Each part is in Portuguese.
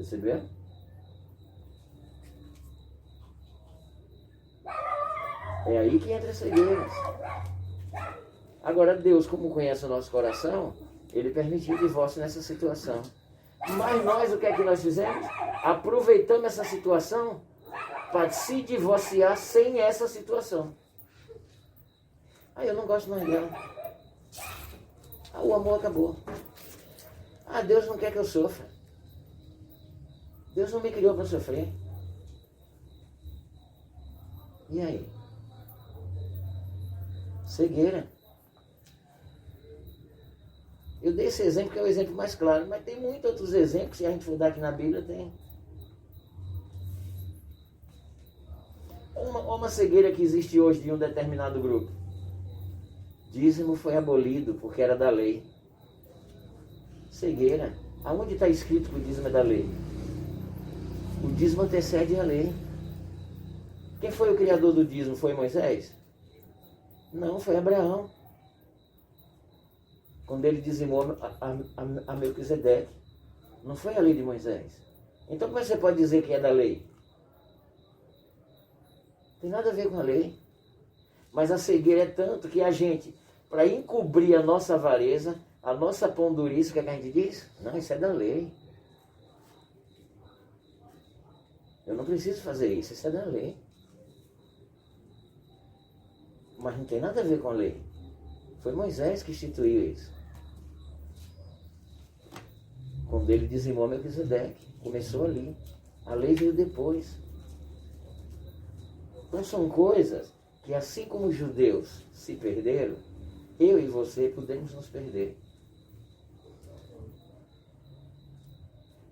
Percebeu? É aí que entra as cegueiras. Agora Deus, como conhece o nosso coração, Ele permitiu o divórcio nessa situação. Mas nós, o que é que nós fizemos? Aproveitamos essa situação para se divorciar sem essa situação. Ah, eu não gosto mais dela. Ah, o amor acabou. Ah, Deus não quer que eu sofra. Deus não me criou para sofrer. E aí? Cegueira. Eu dei esse exemplo que é o exemplo mais claro, mas tem muitos outros exemplos, se a gente for dar aqui na Bíblia, tem. Uma cegueira que existe hoje de um determinado grupo. Dízimo foi abolido porque era da lei. Cegueira. Aonde está escrito que o dízimo é da lei? O dízimo antecede a lei. Quem foi o criador do dízimo? Foi Moisés? Não, foi Abraão. Quando ele dizimou a Melquisedeque. Não foi a lei de Moisés. Então como você pode dizer que é da lei? Tem nada a ver com a lei. Mas a cegueira é tanto que a gente, para encobrir a nossa avareza, a nossa pondurice, o que a gente diz? Não, isso é da lei. Eu não preciso fazer isso, isso é da lei. Mas não tem nada a ver com a lei. Foi Moisés que instituiu isso. Quando ele dizimou Melquisedeque, começou ali. A lei veio depois. Então são coisas que, assim como os judeus se perderam, eu e você podemos nos perder.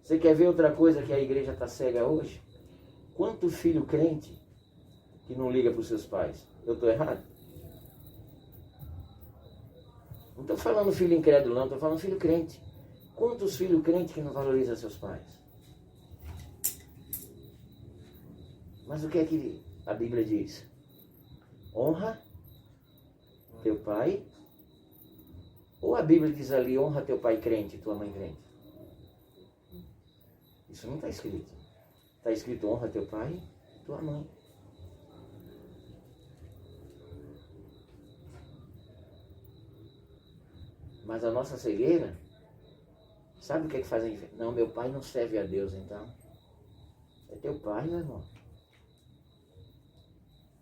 Você quer ver outra coisa que a igreja está cega hoje? Quanto filho crente que não liga para os seus pais? Eu estou errado? Não estou falando filho incrédulo não, estou falando filho crente. Quantos filhos crentes que não valorizam seus pais? Mas o que é que a Bíblia diz? Honra teu pai. Ou a Bíblia diz ali, honra teu pai crente e tua mãe crente? Isso não está escrito. Está escrito, honra teu pai e tua mãe. Mas a nossa cegueira, sabe o que é que fazem? Não, meu pai não serve a Deus, então. É teu pai, meu irmão.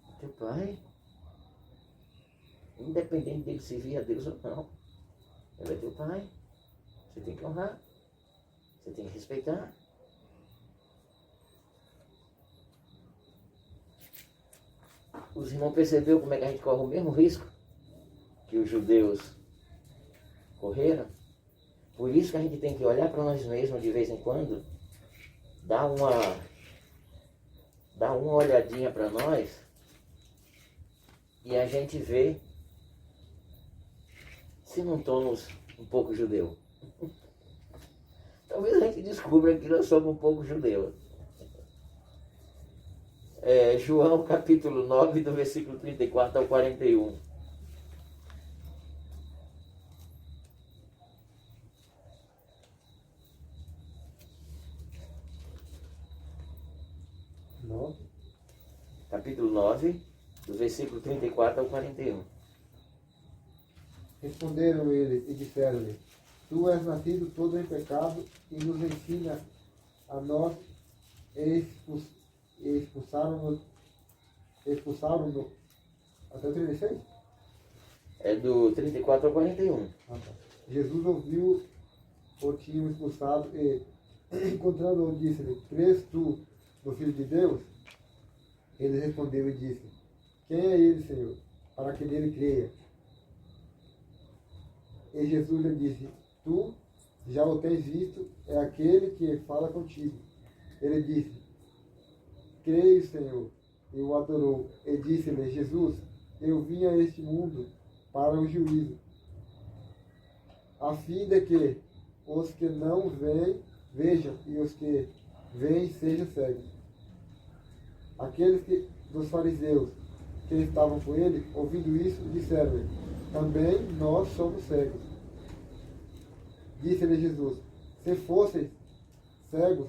É teu pai. Independente dele servir a Deus ou não. Ele é teu pai. Você tem que honrar. Você tem que respeitar. Os irmãos perceberam como é que a gente corre o mesmo risco que os judeus correram? Por isso que a gente tem que olhar para nós mesmos de vez em quando, dar uma olhadinha para nós e a gente vê se não somos um pouco judeu. Talvez a gente descubra que nós somos um pouco judeu. João capítulo 9, do versículo 34 ao 41. Capítulo 9, do versículo 34 ao 41. Responderam eles e disseram-lhe: Tu és nascido todo em pecado e nos ensina a nós expulsaram-no até o 36? É do 34 ao 41. Tá. Jesus ouviu o tinham expulsado e, encontrando-o, disse-lhe: Crês tu no Filho de Deus? Ele respondeu e disse: Quem é ele, Senhor, para que nele creia? E Jesus lhe disse: Tu já o tens visto, é aquele que fala contigo. Ele disse: Creio, Senhor. E o adorou. E disse-lhe: Jesus, eu vim a este mundo para o juízo, a fim de que os que não veem, vejam, e os que veem sejam cegos. Aqueles dos fariseus que estavam com ele, ouvindo isso, disseram-lhe: Também nós somos cegos. Disse-lhe Jesus: Se fosseis cegos,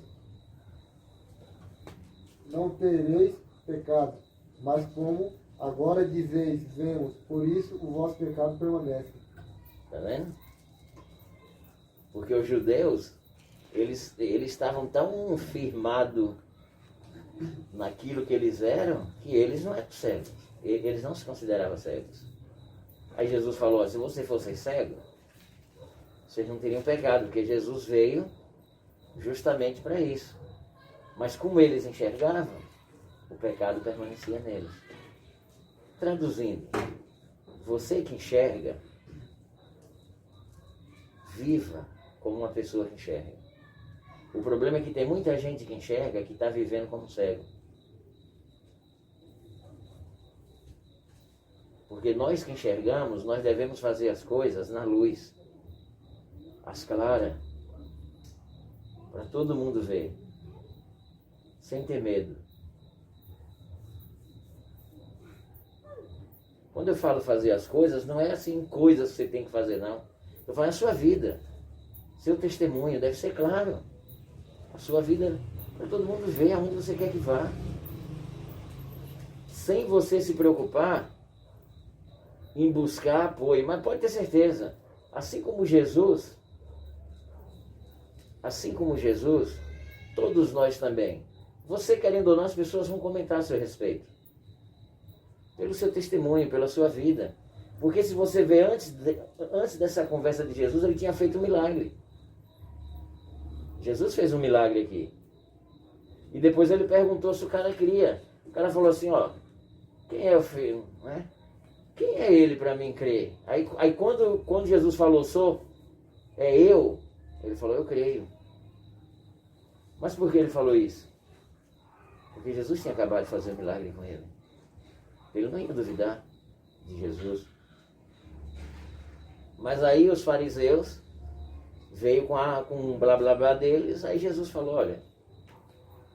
não tereis pecado. Mas como agora dizeis, vemos, por isso o vosso pecado permanece. Está vendo? Porque os judeus, eles estavam tão firmados naquilo que eles eram, que eles não eram cegos. Eles não se consideravam cegos. Aí Jesus falou, se vocês fossem cegos, vocês não teriam pecado, porque Jesus veio justamente para isso. Mas como eles enxergavam, o pecado permanecia neles. Traduzindo, você que enxerga, viva como uma pessoa que enxerga. O problema é que tem muita gente que enxerga que está vivendo como cego. Porque nós que enxergamos, nós devemos fazer as coisas na luz, às claras, para todo mundo ver, sem ter medo. Quando eu falo fazer as coisas, não é assim coisas que você tem que fazer, não. Eu falo a sua vida, seu testemunho deve ser claro. A sua vida, para todo mundo ver aonde você quer que vá. Sem você se preocupar em buscar apoio. Mas pode ter certeza, assim como Jesus, todos nós também. Você querendo ou não, as pessoas vão comentar a seu respeito. Pelo seu testemunho, pela sua vida. Porque se você vê antes dessa conversa de Jesus, ele tinha feito um milagre. Jesus fez um milagre aqui. E depois ele perguntou se o cara queria. O cara falou assim, ó, quem é o filho? Né? Quem é ele para mim crer? Aí quando Jesus falou, é eu, ele falou, eu creio. Mas por que ele falou isso? Porque Jesus tinha acabado de fazer um milagre com ele. Ele não ia duvidar de Jesus. Mas aí os fariseus veio com um blá blá blá deles, aí Jesus falou, olha,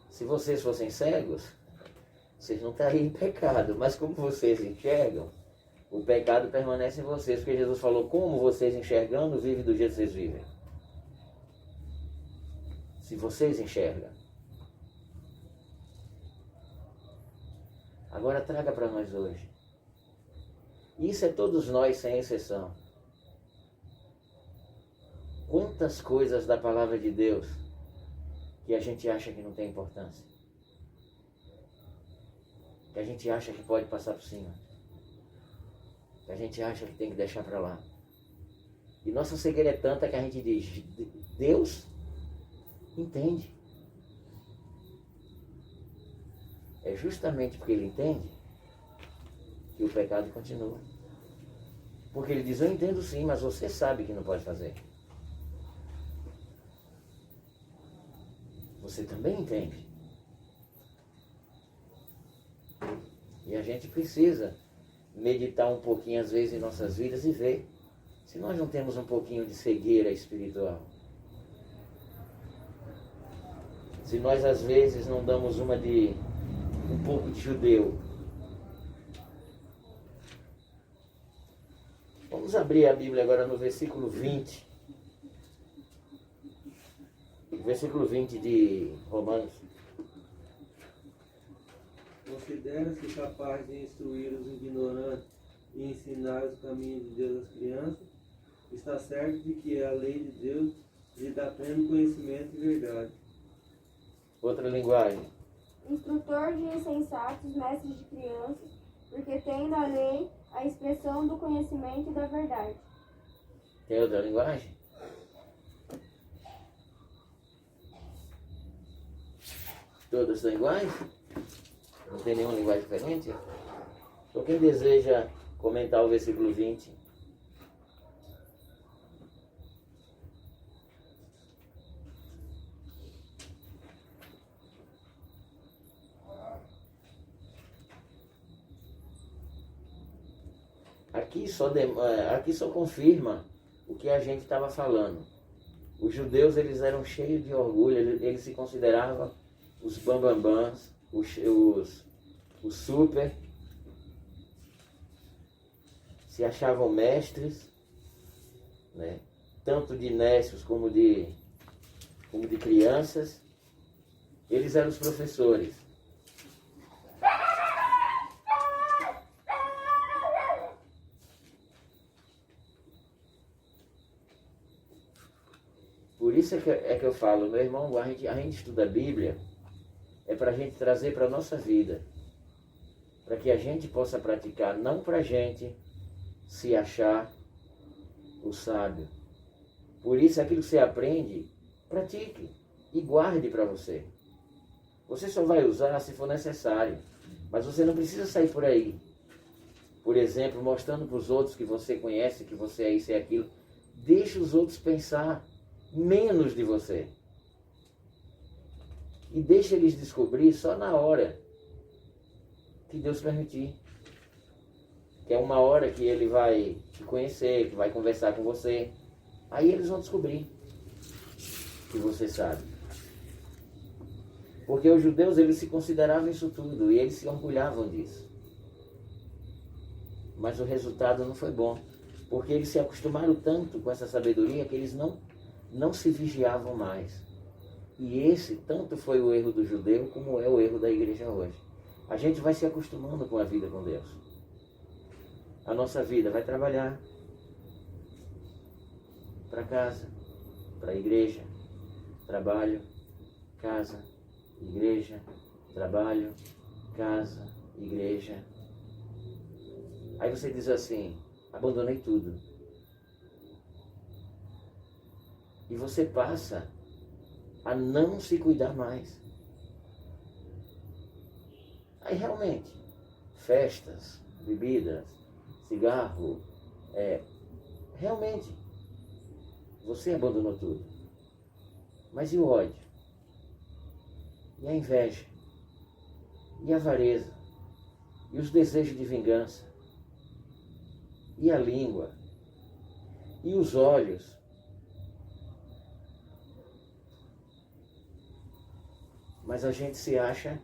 se vocês fossem cegos, vocês não estariam em pecado, mas como vocês enxergam, o pecado permanece em vocês, porque Jesus falou, como vocês enxergando, vivem do jeito que vocês vivem. Se vocês enxergam. Agora traga para nós hoje. Isso é todos nós, sem exceção. Quantas coisas da palavra de Deus que a gente acha que não tem importância. Que a gente acha que pode passar por cima. Que a gente acha que tem que deixar para lá. E nossa cegueira é tanta que a gente diz, Deus entende. É justamente porque ele entende que o pecado continua. Porque ele diz, eu entendo sim, mas você sabe que não pode fazer. Você também entende. E a gente precisa meditar um pouquinho às vezes em nossas vidas e ver se nós não temos um pouquinho de cegueira espiritual. Se nós às vezes não damos um pouco de judeu. Vamos abrir a Bíblia agora no versículo 20. Versículo 20 de Romanos. Considera-se capaz de instruir os ignorantes e ensinar os caminhos de Deus às crianças? Está certo de que a lei de Deus lhe dá pleno conhecimento e verdade. Outra linguagem. Instrutor de insensatos, mestre de crianças, porque tem na lei a expressão do conhecimento e da verdade. Tem outra linguagem? Todas são iguais? Não tem nenhuma linguagem diferente? Então quem deseja comentar o versículo 20? Aqui só confirma o que a gente estava falando. Os judeus, eles eram cheios de orgulho, eles se consideravam os bambambãs, os super, se achavam mestres, né? Tanto de nécios como de crianças. Eles eram os professores. Por isso é que eu falo, meu irmão, a gente estuda a Bíblia, é para a gente trazer para a nossa vida, para que a gente possa praticar, não para a gente se achar o sábio. Por isso, aquilo que você aprende, pratique e guarde para você. Você só vai usar se for necessário, mas você não precisa sair por aí, por exemplo, mostrando para os outros que você conhece, que você é isso e aquilo. Deixe os outros pensar menos de você. E deixe eles descobrir só na hora que Deus permitir. Que é uma hora que ele vai te conhecer, que vai conversar com você. Aí eles vão descobrir que você sabe. Porque os judeus, eles se consideravam isso tudo e eles se orgulhavam disso. Mas o resultado não foi bom. Porque eles se acostumaram tanto com essa sabedoria que eles não se vigiavam mais. E esse tanto foi o erro do judeu como é o erro da igreja hoje. A gente vai se acostumando com a vida com Deus. A nossa vida vai trabalhar para casa, para a igreja, trabalho, casa, igreja, trabalho, casa, igreja. Aí você diz assim, abandonei tudo. E você passa a não se cuidar mais. Aí realmente, festas, bebidas, cigarro, realmente, você abandonou tudo. Mas e o ódio? E a inveja? E a avareza? E os desejos de vingança? E a língua? E os olhos? Mas a gente se acha...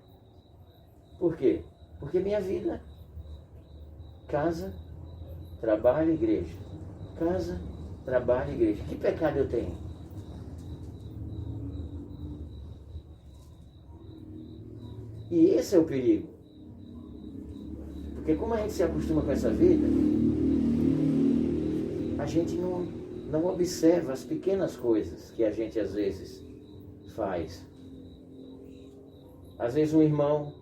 Por quê? Porque minha vida, casa, trabalho, igreja. Casa, trabalho, igreja. Que pecado eu tenho? E esse é o perigo. Porque como a gente se acostuma com essa vida, a gente não observa as pequenas coisas que a gente às vezes faz. Às vezes um irmão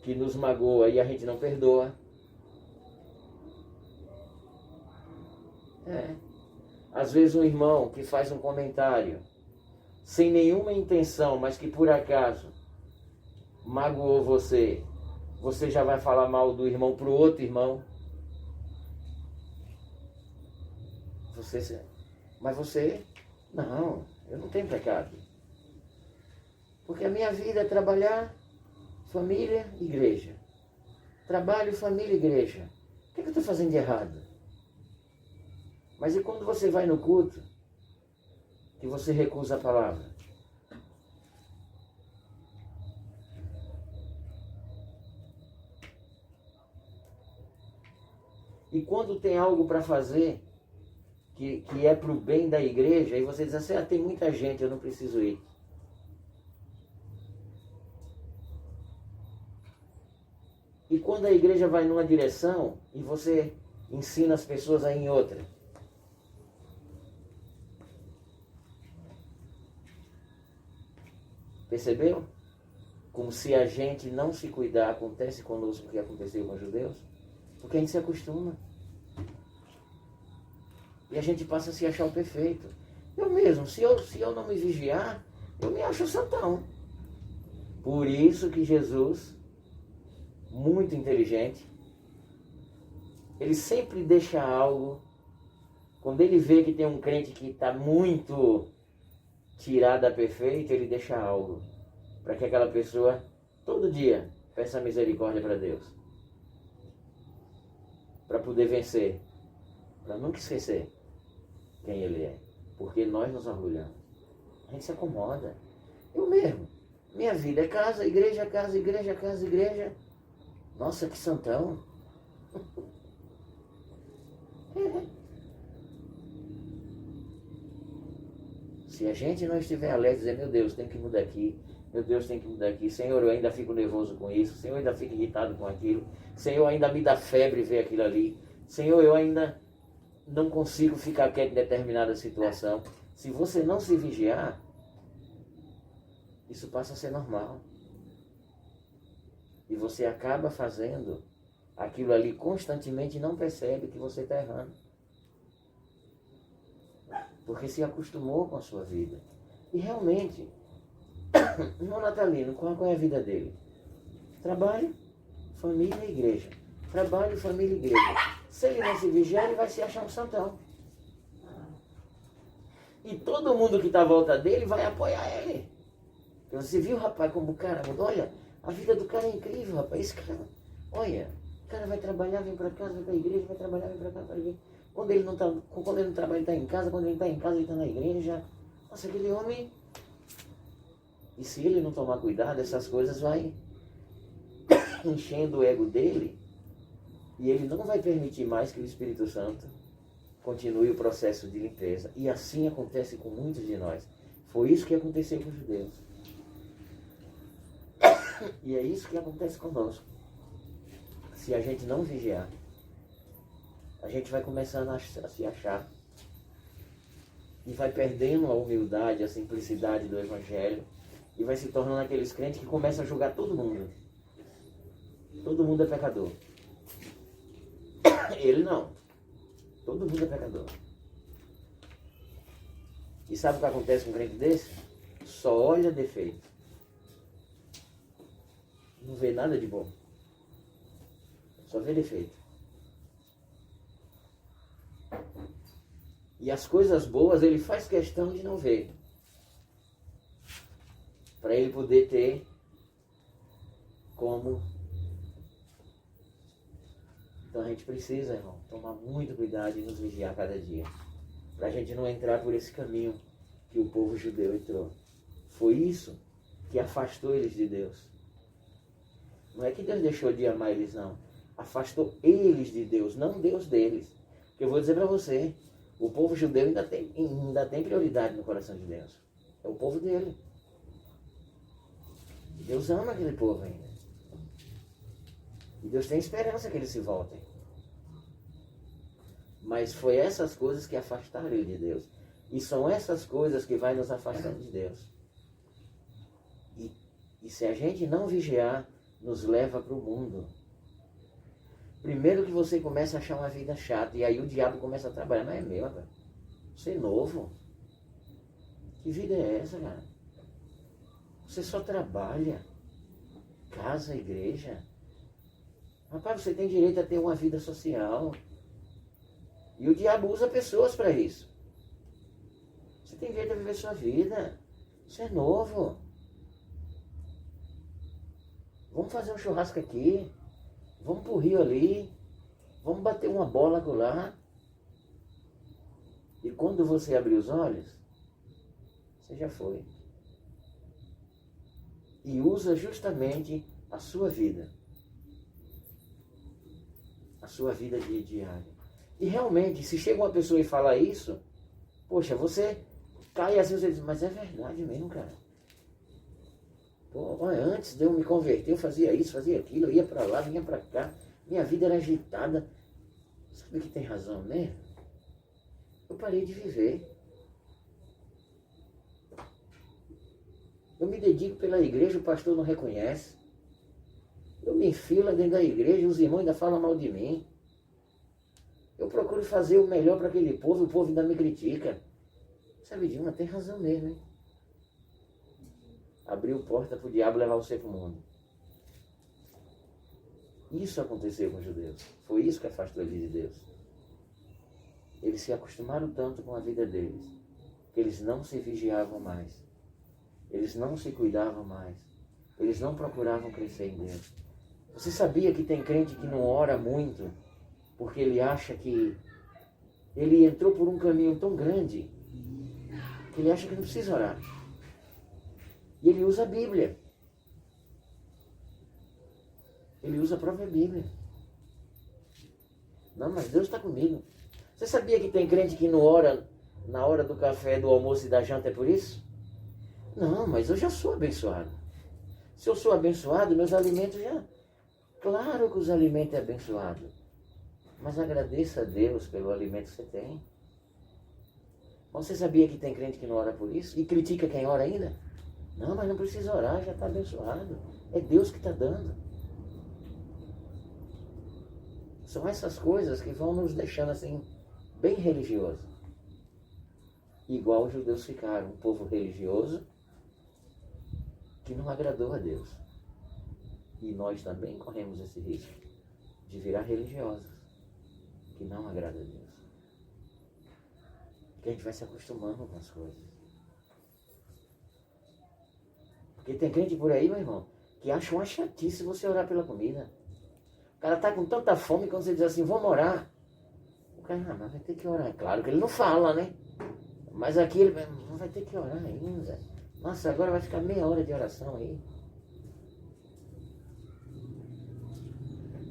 que nos magoa e a gente não perdoa. Às vezes um irmão que faz um comentário sem nenhuma intenção, mas que por acaso magoou você, você já vai falar mal do irmão para o outro irmão. Mas você, não, eu não tenho pecado. Porque a minha vida é trabalhar, família, igreja. Trabalho, família, igreja. O que eu estou fazendo de errado? Mas e quando você vai no culto, que você recusa a palavra? E quando tem algo para fazer, que é para o bem da igreja, e você diz assim, tem muita gente, eu não preciso ir. E quando a igreja vai numa direção e você ensina as pessoas a ir em outra. Percebeu? Como se a gente não se cuidar, acontece conosco o que aconteceu com os judeus. Porque a gente se acostuma. E a gente passa a se achar o perfeito. Eu mesmo, se eu não me vigiar, eu me acho santão. Por isso que Jesus, muito inteligente, ele sempre deixa algo, quando ele vê que tem um crente que está muito tirado a perfeito, ele deixa algo, para que aquela pessoa, todo dia, peça misericórdia para Deus. Para poder vencer, para nunca esquecer quem ele é. Porque nós nos orgulhamos. A gente se acomoda. Eu mesmo. Minha vida é casa, igreja, casa, igreja, casa, igreja. Nossa, que santão. Se a gente não estiver alegre, dizer, meu Deus, tem que mudar aqui. Meu Deus, tem que mudar aqui. Senhor, eu ainda fico nervoso com isso. Senhor, eu ainda fico irritado com aquilo. Senhor, ainda me dá febre ver aquilo ali. Senhor, eu ainda... não consigo ficar quieto em determinada situação. Se você não se vigiar, isso passa a ser normal. E você acaba fazendo aquilo ali constantemente e não percebe que você está errando. Porque se acostumou com a sua vida. E realmente, no natalino, qual é a vida dele? Trabalho, família e igreja. Trabalho, família e igreja. Se ele não se vigiar, ele vai se achar um santão. E todo mundo que está à volta dele vai apoiar ele. Você viu, rapaz, como o cara mudou? Olha, a vida do cara é incrível, rapaz. Esse cara, olha, o cara vai trabalhar, vem para casa, vai para a igreja, vai trabalhar, vem para cá, para a igreja. Quando ele não trabalha, ele está em casa. Quando ele está em casa, ele está na igreja. Nossa, aquele homem... E se ele não tomar cuidado, essas coisas vai enchendo o ego dele. E ele não vai permitir mais que o Espírito Santo continue o processo de limpeza. E assim acontece com muitos de nós. Foi isso que aconteceu com os judeus. E é isso que acontece conosco. Se a gente não vigiar, a gente vai começando a se achar. E vai perdendo a humildade, a simplicidade do Evangelho. E vai se tornando aqueles crentes que começam a julgar todo mundo. Todo mundo é pecador. Ele não. Todo mundo é pecador. E sabe o que acontece com um crente desse? Só olha defeito. Não vê nada de bom. Só vê defeito. E as coisas boas ele faz questão de não ver. Para ele poder ter como... Então a gente precisa, irmão, tomar muito cuidado e nos vigiar cada dia. Para a gente não entrar por esse caminho que o povo judeu entrou. Foi isso que afastou eles de Deus. Não é que Deus deixou de amar eles, não. Afastou eles de Deus, não Deus deles. Porque eu vou dizer para você, o povo judeu ainda tem prioridade no coração de Deus. É o povo dele. Deus ama aquele povo ainda. E Deus tem esperança que eles se voltem. Mas foi essas coisas que afastaram ele de Deus. E são essas coisas que vai nos afastando de Deus. E se a gente não vigiar, nos leva para o mundo. Primeiro que você começa a achar uma vida chata. E aí o diabo começa a trabalhar. Não é meu, cara. Você é novo. Que vida é essa, cara? Você só trabalha. Casa, igreja. Rapaz, você tem direito a ter uma vida social. E o diabo usa pessoas para isso. Você tem direito a viver sua vida. Você é novo. Vamos fazer um churrasco aqui. Vamos pro rio ali. Vamos bater uma bola lá. E quando você abrir os olhos, você já foi. E usa justamente a sua vida. A sua vida diária. E realmente, se chega uma pessoa e fala isso, poxa, você cai assim, você diz, mas é verdade mesmo, cara. Pô, antes de eu me converter, eu fazia isso, fazia aquilo, eu ia para lá, vinha para cá, minha vida era agitada. Sabe que tem razão mesmo? Eu parei de viver. Eu me dedico pela igreja, o pastor não reconhece. Eu me enfio lá dentro da igreja, os irmãos ainda falam mal de mim. Eu procuro fazer o melhor para aquele povo, o povo ainda me critica. Sabe, Dilma, tem razão mesmo, hein? Abriu porta para o diabo levar você para o mundo. Isso aconteceu com os judeus. Foi isso que afastou eles de Deus. Eles se acostumaram tanto com a vida deles, que eles não se vigiavam mais. Eles não se cuidavam mais. Eles não procuravam crescer em Deus. Você sabia que tem crente que não ora muito, porque ele acha que ele entrou por um caminho tão grande, que ele acha que não precisa orar. E ele usa a Bíblia. Ele usa a própria Bíblia. Não, mas Deus está comigo. Você sabia que tem crente que não ora na hora do café, do almoço e da janta, é por isso? Não, mas eu já sou abençoado. Se eu sou abençoado, meus alimentos já... Claro que os alimentos é abençoado. Mas agradeça a Deus pelo alimento que você tem. Você sabia que tem crente que não ora por isso? E critica quem ora ainda? Não, mas não precisa orar, já está abençoado. É Deus que está dando. São essas coisas que vão nos deixando assim, bem religiosos. Igual os judeus ficaram, um povo religioso que não agradou a Deus. E nós também corremos esse risco de virar religiosos que não agradam a Deus. Porque a gente vai se acostumando com as coisas. Porque tem crente por aí, meu irmão, que acha uma chatice você orar pela comida. O cara está com tanta fome, quando você diz assim, vamos orar. O cara, mas vai ter que orar. Claro que ele não fala, né? Mas aqui ele vai ter que orar ainda. Nossa, agora vai ficar meia hora de oração aí.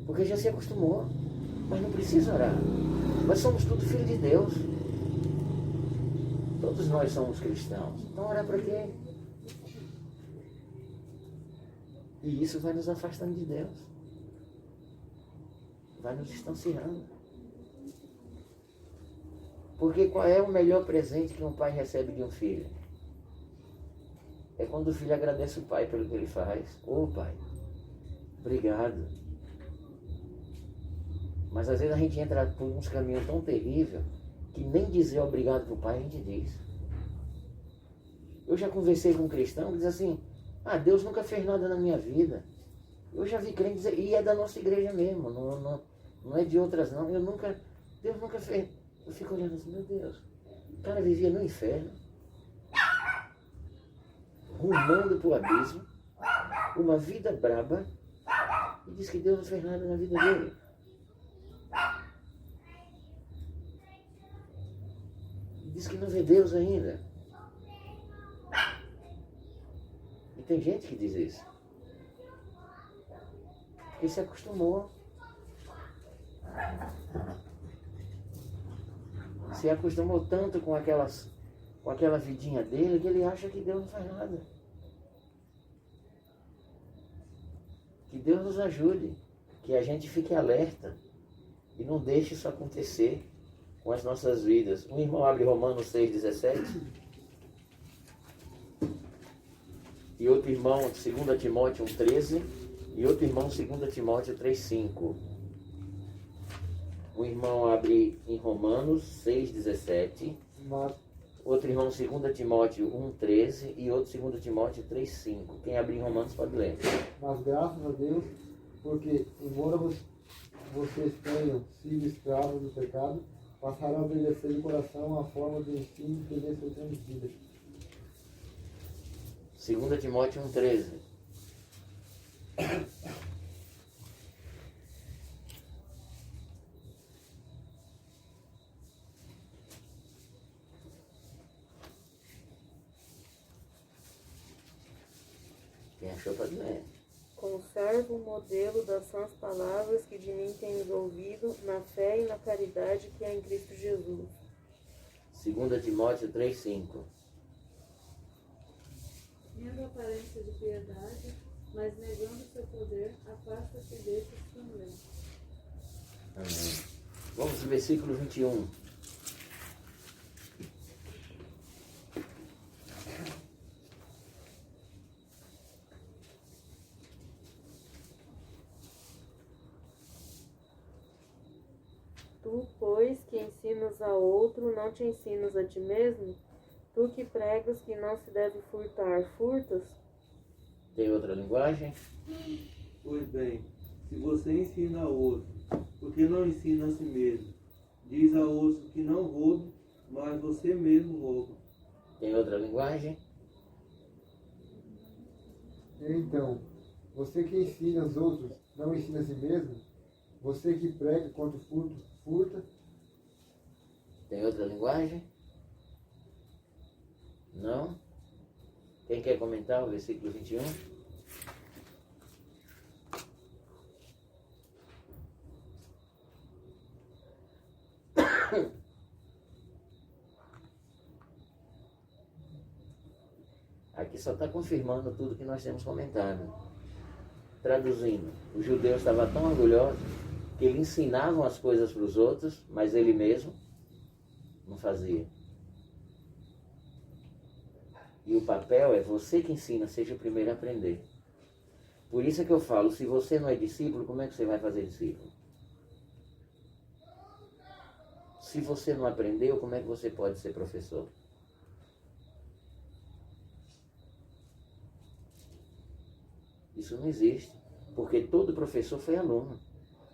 Porque já se acostumou. Mas não precisa orar. Nós somos tudo filhos de Deus. Todos nós somos cristãos. Então orar para quê? E isso vai nos afastando de Deus. Vai nos distanciando. Porque qual é o melhor presente que um pai recebe de um filho? É quando o filho agradece o pai pelo que ele faz. Ô pai, obrigado. Mas às vezes a gente entra por uns caminhos tão terríveis que nem dizer obrigado pro pai a gente diz. Eu já conversei com um cristão que diz assim, Deus nunca fez nada na minha vida. Eu já vi crente dizer, e é da nossa igreja mesmo, não é de outras não. Deus nunca fez. Eu fico olhando assim, meu Deus, o cara vivia no inferno, rumando pro abismo, uma vida braba, e diz que Deus não fez nada na vida dele. Diz que não vê Deus ainda. E tem gente que diz isso. Porque se acostumou. Se acostumou tanto com aquela vidinha dele que ele acha que Deus não faz nada. Que Deus nos ajude. Que a gente fique alerta. E não deixe isso acontecer com as nossas vidas. Um irmão abre Romanos 6,17. E outro irmão 2 Timóteo 1,13. E outro irmão 2 Timóteo 3,5. Um irmão abre em Romanos 6,17. Outro irmão 2 Timóteo 1,13. E outro 2 Timóteo 3,5. Quem abrir em Romanos pode ler. Mas graças a Deus, porque embora vocês tenham sido escravos do pecado, passaram a obedecer de coração a forma de ensino que lhes foi transmitida. 2 Timóteo 1,13. Quem achou pode ler. Conserva o modelo das sãs palavras que de mim tens ouvido, na fé e na caridade que há em Cristo Jesus. 2 Timóteo 3,5. Tendo aparência de piedade, mas negando seu poder, afasta-se desses também. Amém. Vamos ao versículo 21. Tu, pois, que ensinas a outro, não te ensinas a ti mesmo? Tu que pregas que não se deve furtar, furtas? Tem outra linguagem? Pois bem, se você ensina a outro, por que não ensina a si mesmo? Diz a outro que não roube, mas você mesmo rouba. Tem outra linguagem? Então, você que ensina os outros, não ensina a si mesmo? Você que prega contra o furto, furta? Tem outra linguagem? Não? Quem quer comentar o versículo 21? Aqui só está confirmando tudo que nós temos comentado. Traduzindo, os judeus estavam tão orgulhosos Porque ele ensinava as coisas para os outros, mas ele mesmo não fazia. E o papel é você que ensina, seja o primeiro a aprender. Por isso é que eu falo, se você não é discípulo, como é que você vai fazer discípulo? Se você não aprendeu, como é que você pode ser professor? Isso não existe, porque todo professor foi aluno.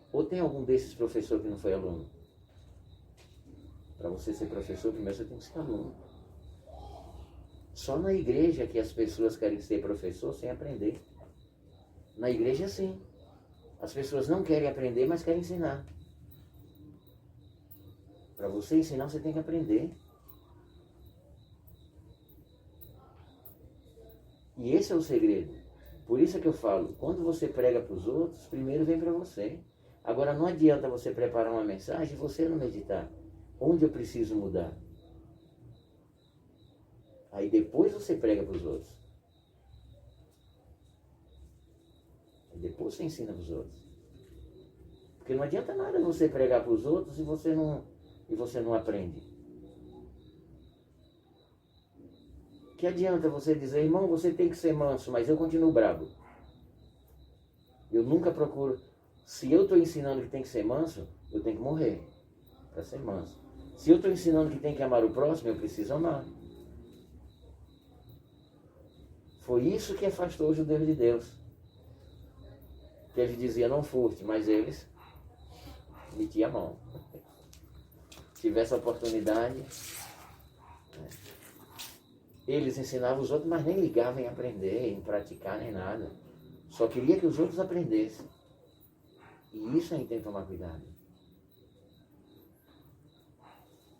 Ou tem algum desses professores que não foi aluno? Para você ser professor, primeiro você tem que ser aluno. Só na igreja que as pessoas querem ser professor sem aprender. Na igreja, sim. As pessoas não querem aprender, mas querem ensinar. Para você ensinar, você tem que aprender. E esse é o segredo. Por isso é que eu falo, quando você prega para os outros, primeiro vem para você. Agora não adianta você preparar uma mensagem e você não meditar. Onde eu preciso mudar? Aí depois você prega para os outros. Aí depois você ensina para os outros. Porque não adianta nada você pregar para os outros e você não aprende. Que adianta você dizer, irmão, você tem que ser manso, mas eu continuo bravo. Eu nunca procuro. Se eu estou ensinando que tem que ser manso, eu tenho que morrer para ser manso. Se eu estou ensinando que tem que amar o próximo, eu preciso amar. Foi isso que afastou os judeus de Deus. Que eles diziam, não furte, mas eles metiam a mão. Se tivesse a oportunidade, eles ensinavam os outros, mas nem ligavam em aprender, em praticar, nem nada. Só queria que os outros aprendessem. E isso a gente tem que tomar cuidado.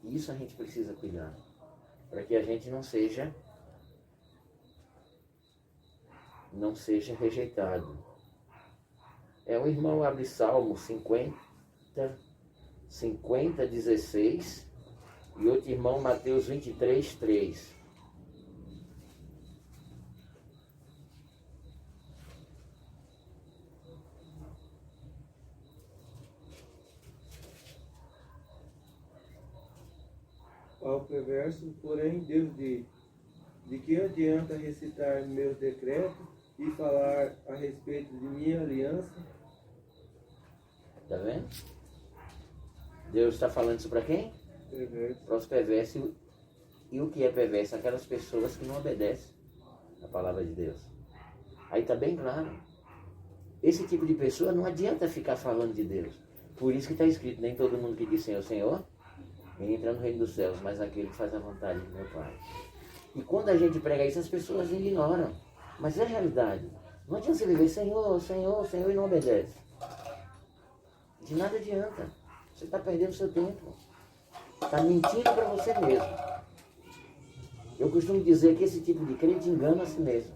Isso a gente precisa cuidar. Para que a gente não seja rejeitado. O irmão abre Salmo 50, 16 e outro irmão Mateus 23, 3. Ao perverso, porém, Deus diz: de que adianta recitar meus decretos e falar a respeito de minha aliança? Está vendo? Deus está falando isso para quem? Perverso. Para os perversos. E o que é perverso? Aquelas pessoas que não obedecem a palavra de Deus. Aí está bem claro. Esse tipo de pessoa não adianta ficar falando de Deus. Por isso que está escrito, nem todo mundo que diz Senhor, Senhor, entra no reino dos céus, mas aquele que faz a vontade do meu Pai. E quando a gente prega isso, as pessoas ignoram. Mas é a realidade. Não adianta você viver Senhor, Senhor, Senhor e não obedece. De nada adianta. Você está perdendo seu tempo. Está mentindo para você mesmo. Eu costumo dizer que esse tipo de crente engana a si mesmo.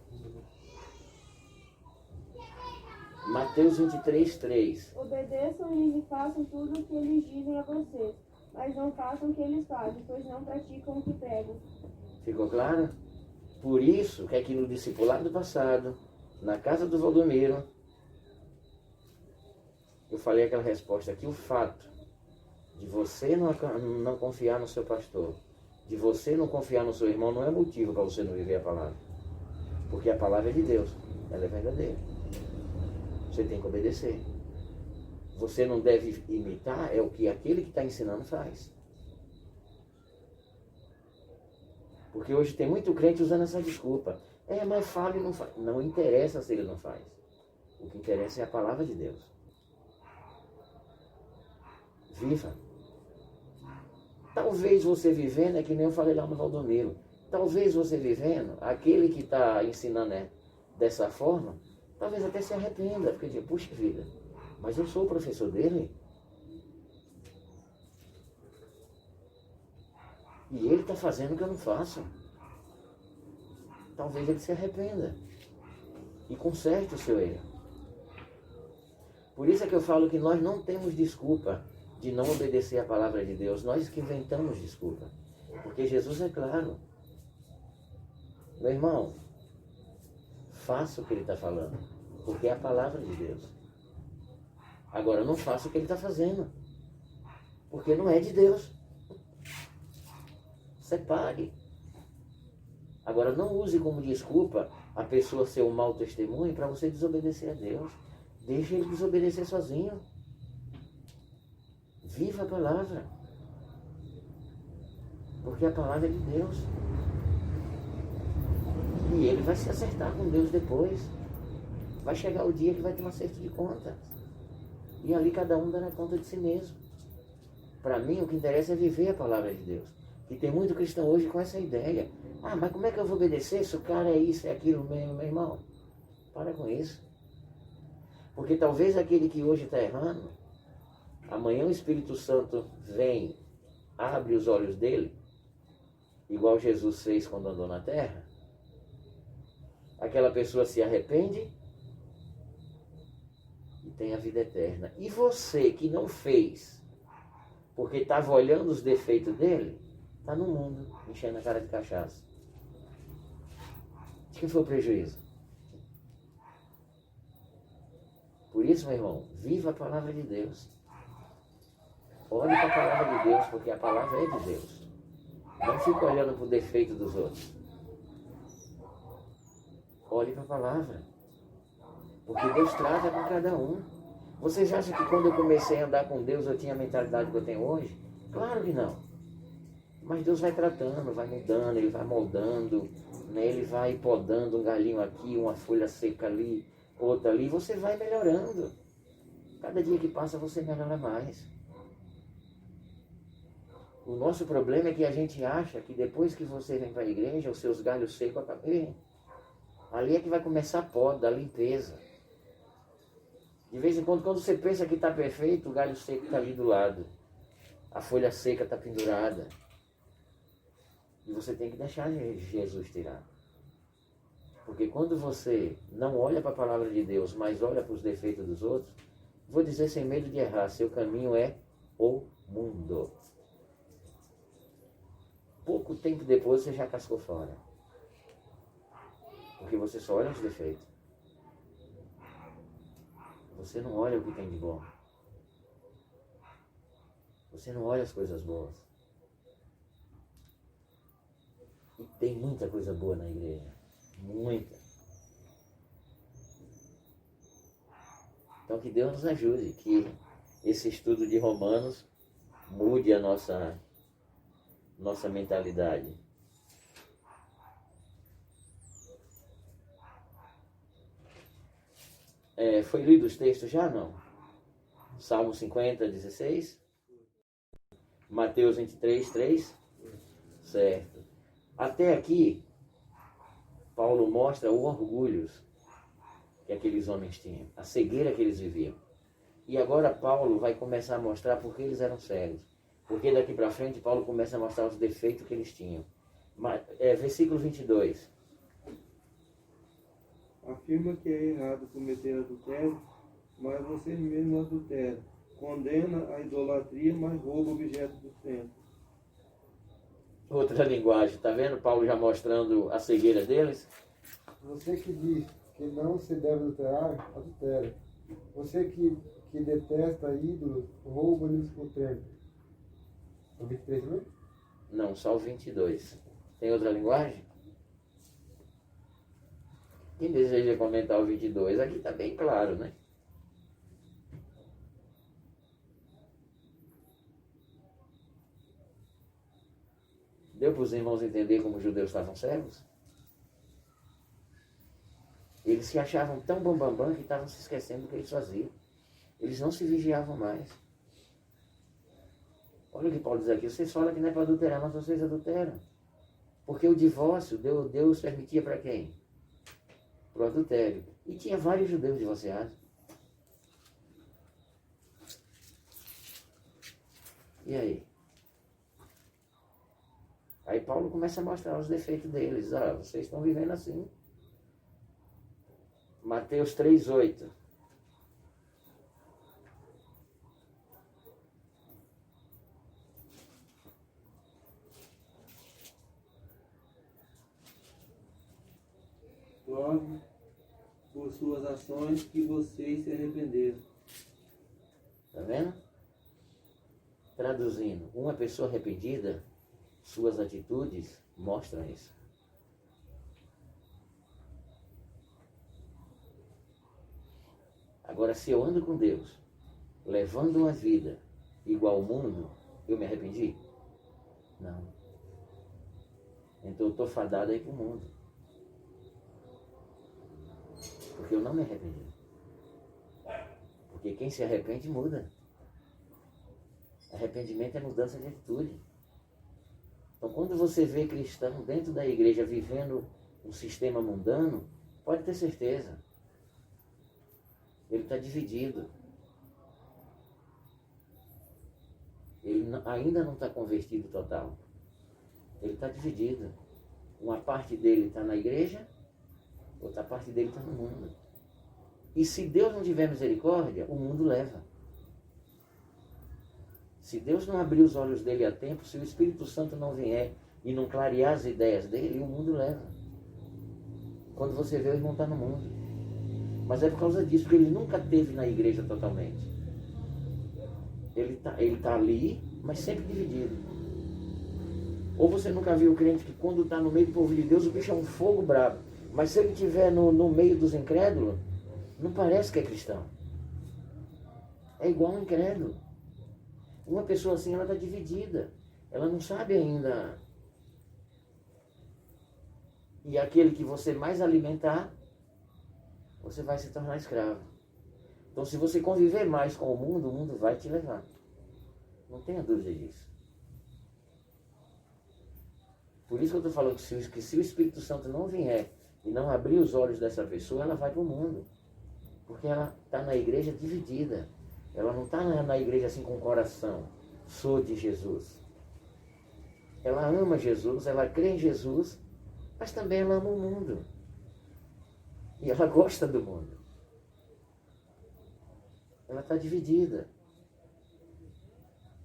Mateus 23, 3. Obedeçam-lhes e façam tudo o que eles dizem a vocês, mas não façam o que eles fazem, pois não praticam o que pregam. Ficou claro? Por isso que aqui no discipulado passado, na casa do Valdomiro, eu falei aquela resposta aqui, o fato de você não confiar no seu pastor, de você não confiar no seu irmão, não é motivo para você não viver a palavra. Porque a palavra é de Deus, ela é verdadeira. Você tem que obedecer. Você não deve imitar, é o que aquele que está ensinando faz. Porque hoje tem muito crente usando essa desculpa. Mas fala e não faz. Não interessa se ele não faz. O que interessa é a palavra de Deus. Viva. Talvez você vivendo, é que nem eu falei lá no Valdomiro, talvez você vivendo, aquele que está ensinando dessa forma, talvez até se arrependa, porque diz, puxa vida, mas eu sou o professor dele. E ele está fazendo o que eu não faço. Talvez ele se arrependa e conserte o seu erro. Por isso é que eu falo que nós não temos desculpa de não obedecer a palavra de Deus. Nós que inventamos desculpa. Porque Jesus é claro. Meu irmão, faça o que ele está falando. Porque é a palavra de Deus. Agora não faça o que ele está fazendo, porque não é de Deus. Separe. Agora não use como desculpa a pessoa ser um mau testemunho para você desobedecer a Deus. Deixe ele desobedecer sozinho. Viva a palavra. Porque a palavra é de Deus. E ele vai se acertar com Deus depois. Vai chegar o dia que vai ter um acerto de contas. E ali cada um dará conta de si mesmo. Para mim o que interessa é viver a palavra de Deus. E tem muito cristão hoje com essa ideia. Ah, mas como é que eu vou obedecer se o cara é isso, é aquilo mesmo, meu irmão? Para com isso. Porque talvez aquele que hoje está errando, amanhã o Espírito Santo vem, abre os olhos dele, igual Jesus fez quando andou na terra. Aquela pessoa se arrepende e tem a vida eterna. E você que não fez, porque estava olhando os defeitos dele, está no mundo, enchendo a cara de cachaça. De que foi o prejuízo? Por isso, meu irmão, viva a palavra de Deus. Olhe para a palavra de Deus, porque a palavra é de Deus. Não fique olhando para o defeito dos outros. Olhe para a palavra. Porque Deus trata com cada um. Vocês acham que quando eu comecei a andar com Deus eu tinha a mentalidade que eu tenho hoje? Claro que não. Mas Deus vai tratando, vai mudando, Ele vai moldando, né? Ele vai podando um galhinho aqui, uma folha seca ali, outra ali, e você vai melhorando. Cada dia que passa você melhora mais. O nosso problema é que a gente acha que depois que você vem para a igreja, os seus galhos secos acabam. Ali é que vai começar a poda, a limpeza. De vez em quando você pensa que está perfeito, o galho seco está ali do lado. A folha seca está pendurada. E você tem que deixar Jesus tirar. Porque quando você não olha para a palavra de Deus, mas olha para os defeitos dos outros, vou dizer sem medo de errar, seu caminho é o mundo. Pouco tempo depois você já cascou fora. Porque você só olha os defeitos. Você não olha o que tem de bom. Você não olha as coisas boas. E tem muita coisa boa na igreja. Muita. Então que Deus nos ajude, que esse estudo de Romanos mude a nossa mentalidade. Foi lido os textos já, não? Salmo 50, 16? Mateus 23, 3? Certo. Até aqui, Paulo mostra o orgulho que aqueles homens tinham, a cegueira que eles viviam. E agora Paulo vai começar a mostrar por que eles eram cegos. Porque daqui para frente Paulo começa a mostrar os defeitos que eles tinham. Versículo 22. Afirma que é errado cometer adultério, mas vocês mesmos adulteram. Condena a idolatria, mas rouba o objeto do templo. Outra linguagem, tá vendo? Paulo já mostrando a cegueira deles. Você que diz que não se deve adulterar, adultera. Você que detesta ídolos, rouba-lhes o templo. O 23 mesmo? Não, só o 22. Tem outra linguagem? Quem deseja comentar o 22? Aqui está bem claro, né? Deu para os irmãos entender como os judeus estavam cegos? Eles se achavam tão bambambam que estavam se esquecendo do que eles faziam. Eles não se vigiavam mais. Olha o que Paulo diz aqui. Vocês falam que não é para adulterar, mas vocês adulteram. Porque o divórcio, Deus permitia para quem? Para o adultério. E tinha vários judeus divorciados. E aí? Aí Paulo começa a mostrar os defeitos deles. Ah, vocês estão vivendo assim. Mateus 3:8. Prove por suas ações que vocês se arrependeram. Tá vendo? Traduzindo, uma pessoa arrependida, suas atitudes mostram isso. Agora, se eu ando com Deus, levando uma vida igual ao mundo, eu me arrependi? Não. Então eu estou fadado aí para o mundo. Porque eu não me arrependi. Porque quem se arrepende muda. Arrependimento é mudança de atitude. Então quando você vê cristão dentro da igreja vivendo um sistema mundano, pode ter certeza. Ele está dividido. Ele ainda não está convertido total. Ele está dividido. Uma parte dele está na igreja, outra parte dele está no mundo. E se Deus não tiver misericórdia, o mundo leva. Se Deus não abrir os olhos dele a tempo, se o Espírito Santo não vier e não clarear as ideias dele, o mundo leva. Quando você vê, o irmão está no mundo. Mas é por causa disso, porque ele nunca esteve na igreja totalmente. Ele tá ali, mas sempre dividido. Ou você nunca viu o crente que quando está no meio do povo de Deus, o bicho é um fogo brabo. Mas se ele estiver no meio dos incrédulos, não parece que é cristão. É igual um incrédulo. Uma pessoa assim, ela está dividida. Ela não sabe ainda. E aquele que você mais alimentar, você vai se tornar escravo. Então, se você conviver mais com o mundo vai te levar. Não tenha dúvida disso. Por isso que eu estou falando que se o Espírito Santo não vier e não abrir os olhos dessa pessoa, ela vai para o mundo. Porque ela está na igreja dividida. Ela não está na igreja assim com o coração. Sou de Jesus. Ela ama Jesus, ela crê em Jesus, mas também ela ama o mundo. E ela gosta do mundo. Ela está dividida.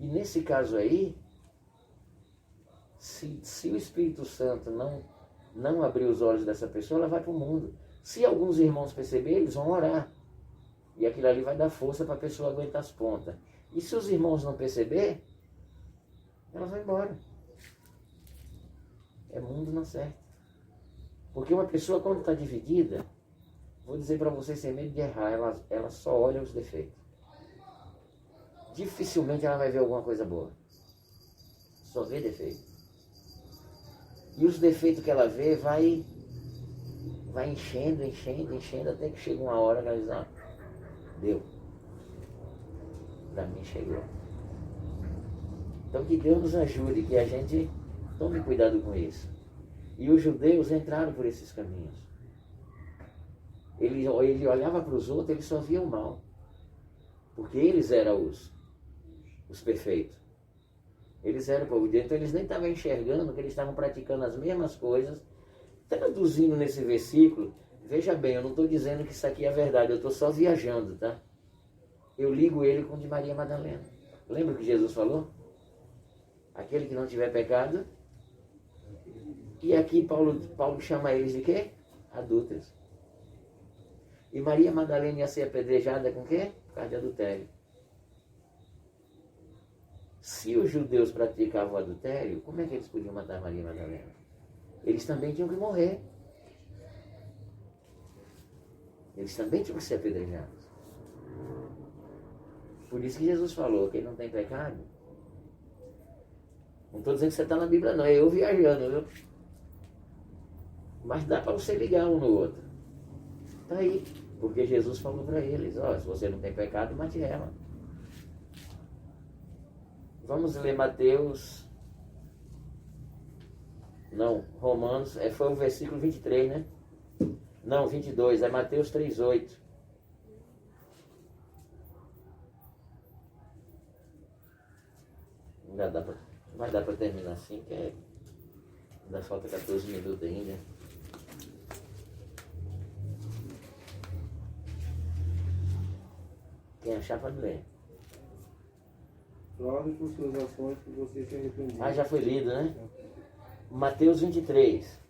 E nesse caso aí, se o Espírito Santo não abrir os olhos dessa pessoa, ela vai para o mundo. Se alguns irmãos perceberem, eles vão orar. E aquilo ali vai dar força para a pessoa aguentar as pontas. E se os irmãos não perceber, ela vai embora. É mundo não certo. Porque uma pessoa quando está dividida, vou dizer para vocês sem medo de errar, ela só olha os defeitos. Dificilmente ela vai ver alguma coisa boa. Só vê defeito. E os defeitos que ela vê vai enchendo, até que chega uma hora que ela diz, deu. Para mim chegou. Então que Deus nos ajude, que a gente tome cuidado com isso. E os judeus entraram por esses caminhos. Ele olhava para os outros, ele só via o mal. Porque eles eram os perfeitos. Eles eram o povo de Deus, então eles nem estavam enxergando que eles estavam praticando as mesmas coisas. Traduzindo nesse versículo, veja bem, eu não estou dizendo que isso aqui é verdade, eu estou só viajando, tá? Eu ligo ele com o de Maria Madalena. Lembra o que Jesus falou? Aquele que não tiver pecado. E aqui Paulo chama eles de quê? Adúlteros. E Maria Madalena ia ser apedrejada com o quê? Por causa de adultério. Se os judeus praticavam o adultério, como é que eles podiam matar Maria Madalena? Eles também tinham que morrer. Eles também tinham que ser apedrejados. Por isso que Jesus falou, quem não tem pecado. Não estou dizendo que você está na Bíblia não, é eu viajando, viu? Mas dá para você ligar um no outro. Está aí. Porque Jesus falou para eles, se você não tem pecado, mate ela. Vamos ler Mateus. Não, Romanos, foi o versículo 23, né? Não, 22, é Mateus 3,8. Vai dar para terminar assim, que ainda falta 14 minutos ainda. Quem achar pode ler. Prove por suas ações que você se arrependeu. Já foi lido, né? Mateus 23.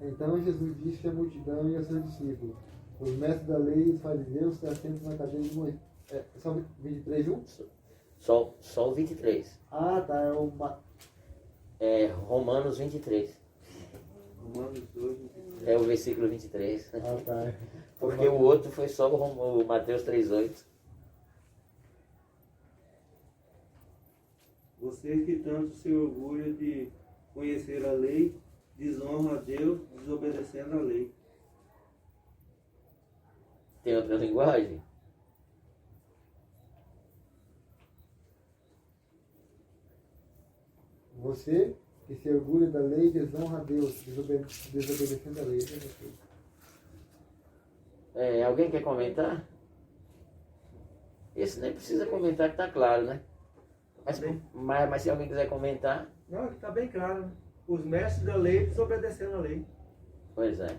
Então Jesus disse à multidão e aos seus discípulos: os mestres da lei e os fariseus se assentam na cadeira de Moisés. Só 23, 1? Só o 23. Ah, tá. É Romanos 23. Romanos 2, É o versículo 23. Ah, tá. Porque o outro foi só o Mateus 3,8. vocês que tanto se orgulham de conhecer a lei, desonram a Deus desobedecendo a lei. Tem outra linguagem? Você que se orgulha da lei desonra a Deus, desobedecendo a lei. Alguém quer comentar? Esse nem precisa comentar que está claro, né? Mas se alguém quiser comentar, Não, está bem claro. Né? Os mestres da lei desobedecendo a lei. pois é.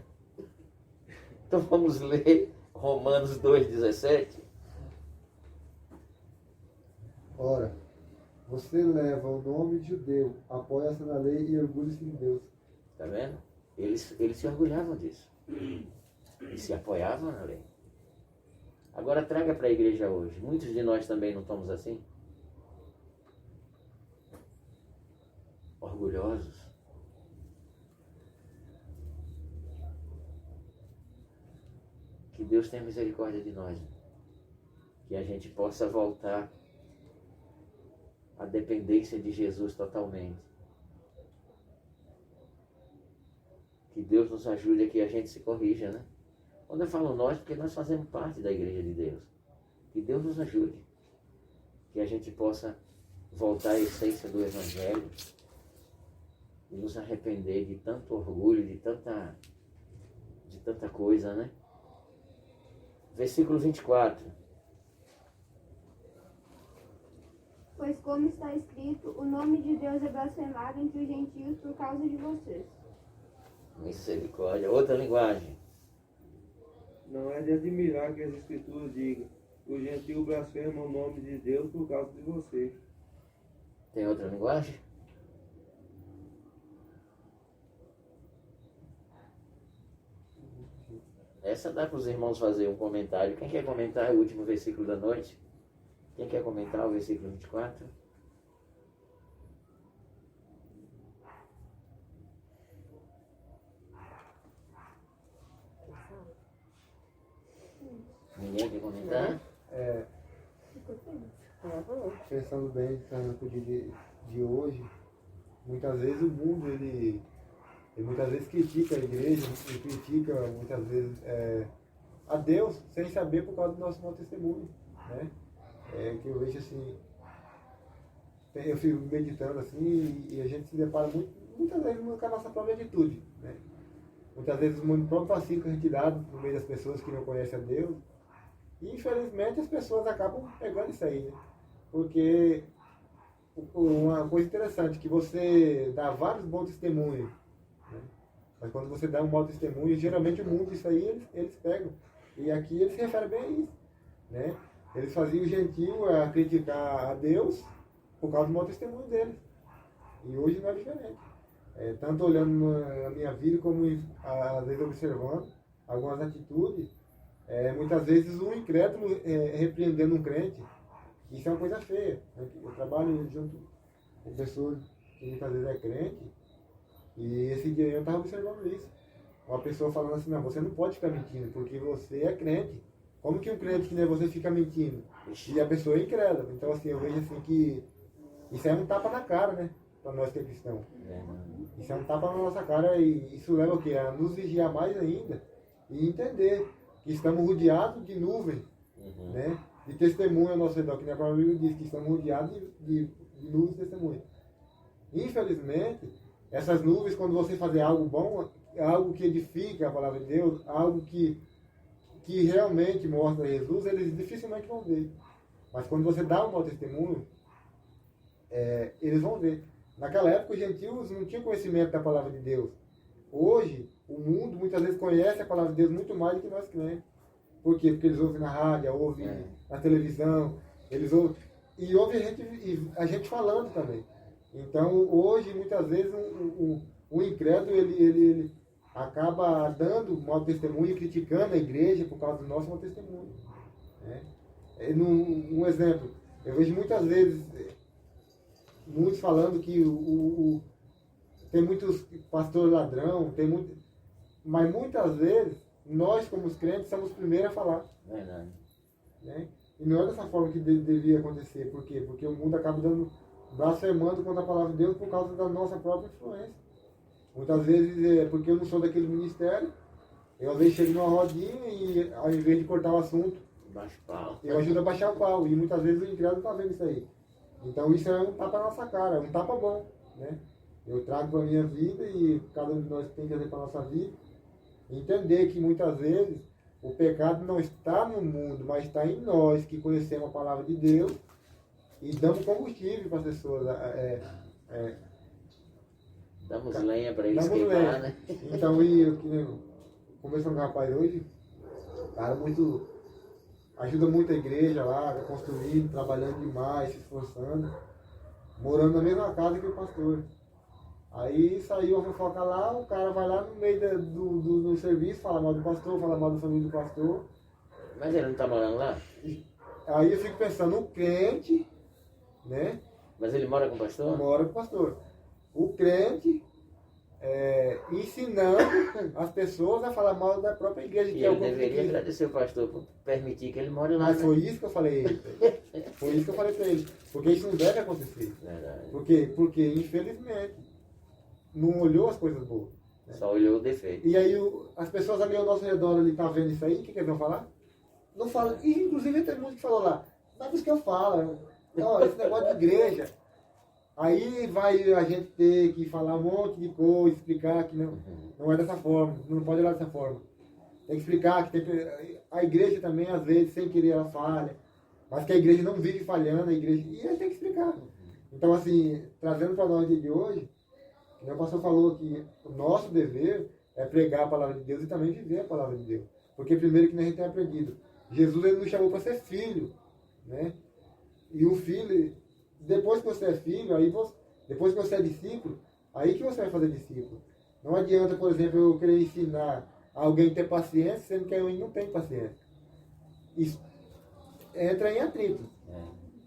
Então vamos ler Romanos 2,17. Ora, você leva o nome de judeu, apoia-se na lei e orgulha-se em Deus. Tá vendo? Eles se orgulhavam disso. E se apoiavam na lei. Agora traga para a igreja hoje. Muitos de nós também não estamos assim? Orgulhosos. Que Deus tenha misericórdia de nós. Que a gente possa voltar à dependência de Jesus totalmente. Que Deus nos ajude a que a gente se corrija, né? Quando eu falo nós, porque nós fazemos parte da igreja de Deus. Que Deus nos ajude. Que a gente possa voltar à essência do Evangelho e nos arrepender de tanto orgulho, de tanta coisa, né? Versículo 24. Pois como está escrito, o nome de Deus é blasfemado entre os gentios por causa de vocês. Misericórdia. Outra linguagem. Não é de admirar que as Escrituras digam: o gentio blasfema o nome de Deus por causa de você. Tem outra linguagem? Essa dá para os irmãos fazer um comentário. Quem quer comentar o último versículo da noite? Quem quer comentar o versículo 24? Ninguém quer comentar? Pensando bem no dia de hoje, muitas vezes o mundo ele muitas vezes critica a igreja, ele critica muitas vezes a Deus sem saber por causa do nosso mau testemunho, né? Que eu vejo assim, eu fico meditando assim e a gente se depara muitas vezes com a nossa própria atitude, né? Muitas vezes o próprio vacilo que a gente dá no meio das pessoas que não conhecem a Deus. E infelizmente as pessoas acabam pegando isso aí, né? Porque uma coisa interessante, que você dá vários bons testemunhos, né? Mas quando você dá um mau testemunho, geralmente o mundo, isso aí eles pegam. E aqui eles se referem bem a isso, né? Eles faziam o gentio a criticar a Deus por causa do mau testemunho deles. E hoje não é diferente. Tanto olhando na minha vida, como às vezes observando algumas atitudes, muitas vezes um incrédulo repreendendo um crente. Isso é uma coisa feia, né? Eu trabalho junto com pessoas que muitas vezes é crente, e esse dia eu estava observando isso. Uma pessoa falando assim: não, você não pode ficar mentindo, porque você é crente. Como que um crente que nem você fica mentindo? E a pessoa é incrédula. Então assim, eu vejo assim que isso é um tapa na cara, né? Para nós que é cristão. Isso é um tapa na nossa cara, e isso leva o quê? A nos vigiar mais ainda e entender que estamos rodeados de nuvens, né? De testemunho ao nosso redor, que nem a própria Bíblia diz, que estamos rodeados de nuvens de testemunho. Infelizmente, essas nuvens, quando você fazer algo bom, algo que edifica a palavra de Deus, algo que realmente mostra Jesus, eles dificilmente vão ver. Mas quando você dá um mau testemunho, eles vão ver. Naquela época, os gentios não tinham conhecimento da palavra de Deus. Hoje, o mundo muitas vezes conhece a palavra de Deus muito mais do que nós crentes. Por quê? Porque eles ouvem na rádio, ouvem na televisão, eles ouvem, e ouvem a gente falando também. Então, hoje, muitas vezes, o incrédulo, ele acaba dando mau testemunho, criticando a igreja por causa do nosso mau testemunho. Né? Um exemplo, eu vejo muitas vezes muitos falando que tem muitos pastores ladrão, mas muitas vezes nós, como os crentes, somos os primeiros a falar. Verdade. Né? E não é dessa forma que devia acontecer. Por quê? Porque o mundo acaba blasfemando contra a palavra de Deus por causa da nossa própria influência. Muitas vezes é porque eu não sou daquele ministério, eu às vezes chego numa rodinha e ao invés de cortar o assunto, Baixa o pau. eu ajudo a baixar o pau. E muitas vezes o incrédulo está vendo isso aí. Então isso é um tapa na nossa cara, é um tapa bom. Né? Eu trago para a minha vida e cada um de nós tem que fazer para a nossa vida. Entender que muitas vezes o pecado não está no mundo, mas está em nós que conhecemos a palavra de Deus e damos combustível para as pessoas. Damos lenha para eles Damos queimar, lenha. né? Então, eu conversando com um rapaz hoje, cara ajuda muito a igreja lá, construindo, trabalhando demais, se esforçando, morando na mesma casa que o pastor. Aí saiu a fofoca lá, o cara vai lá no meio do serviço, fala mal do pastor, fala mal da família do pastor. Mas ele não está morando lá? Aí eu fico pensando, o crente, né? Mas ele mora com o pastor? Mora com o pastor. O crente ensinando as pessoas a falar mal da própria igreja. E que é o ele deveria conflito. agradecer o pastor por permitir que ele more lá. Mas né? foi isso que eu falei a ele. Foi isso que eu falei para ele. Porque isso não deve acontecer. Verdade. Por quê? Porque, infelizmente, não olhou as coisas boas. Só olhou o defeito. E aí as pessoas ali ao nosso redor ali tá vendo isso aí, o que eles vão falar? Não fala. E inclusive tem muito que falou lá, mas isso que eu falo, não, esse negócio de igreja. Aí vai a gente ter que falar um monte de coisa, explicar que não é dessa forma, não pode olhar dessa forma. Tem que explicar que a igreja também, às vezes, sem querer, ela falha. Mas que a igreja não vive falhando, a igreja. E aí tem que explicar. Então, assim, trazendo para nós de hoje, o pastor falou que o nosso dever é pregar a palavra de Deus e também viver a palavra de Deus. Porque primeiro que a gente tem aprendido, Jesus ele nos chamou para ser filho, né? E o filho, depois que você é filho, depois que você é discípulo, aí que você vai fazer discípulo. Não adianta, por exemplo, eu querer ensinar alguém a ter paciência, sendo que eu não tenho paciência. Isso entra em atrito.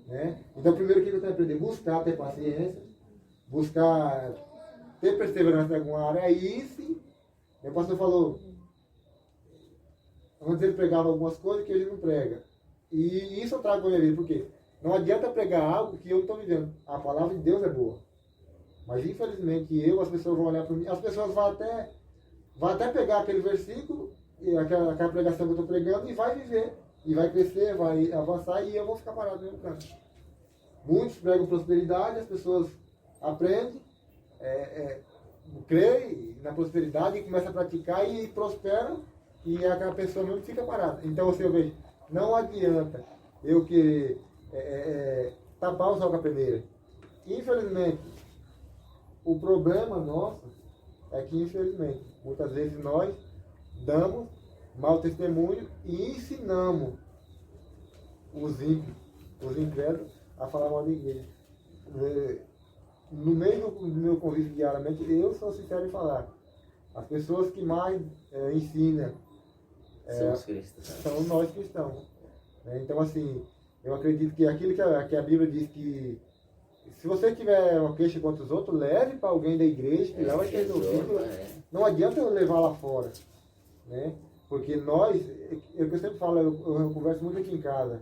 Né? Então, primeiro que eu tenho que aprender? Buscar ter paciência, buscar ter perseverança em alguma área. Aí sim, o pastor falou, antes ele pregava algumas coisas que hoje não prega. E isso eu trago para a minha vida, porque não adianta pregar algo que eu não estou vivendo. A palavra de Deus é boa. Mas infelizmente as pessoas vão olhar para mim, as pessoas vão até pegar aquele versículo, e aquela pregação que eu estou pregando, e vai viver. E vai crescer, vai avançar, e eu vou ficar parado no mesmo canto. Muitos pregam prosperidade, as pessoas aprendem, creem na prosperidade e começam a praticar e prosperam, e aquela pessoa mesmo fica parada. Então, você vê, não adianta eu querer tapar o sol com a peneira. Infelizmente, o problema nosso é que, infelizmente, muitas vezes nós damos mau testemunho e ensinamos os ímpios, os incrédulos, a falar mal da igreja. No meio do meu convívio diariamente, eu sou sincero em falar. As pessoas que mais ensinam São os cristãos. são nós cristãos. Então, assim, eu acredito que aquilo que a Bíblia diz que se você tiver uma queixa contra os outros, leve para alguém da igreja, que lá vai ter ouvido. Não adianta eu levar lá fora. Né? Porque nós, eu sempre falo, eu converso muito aqui em casa.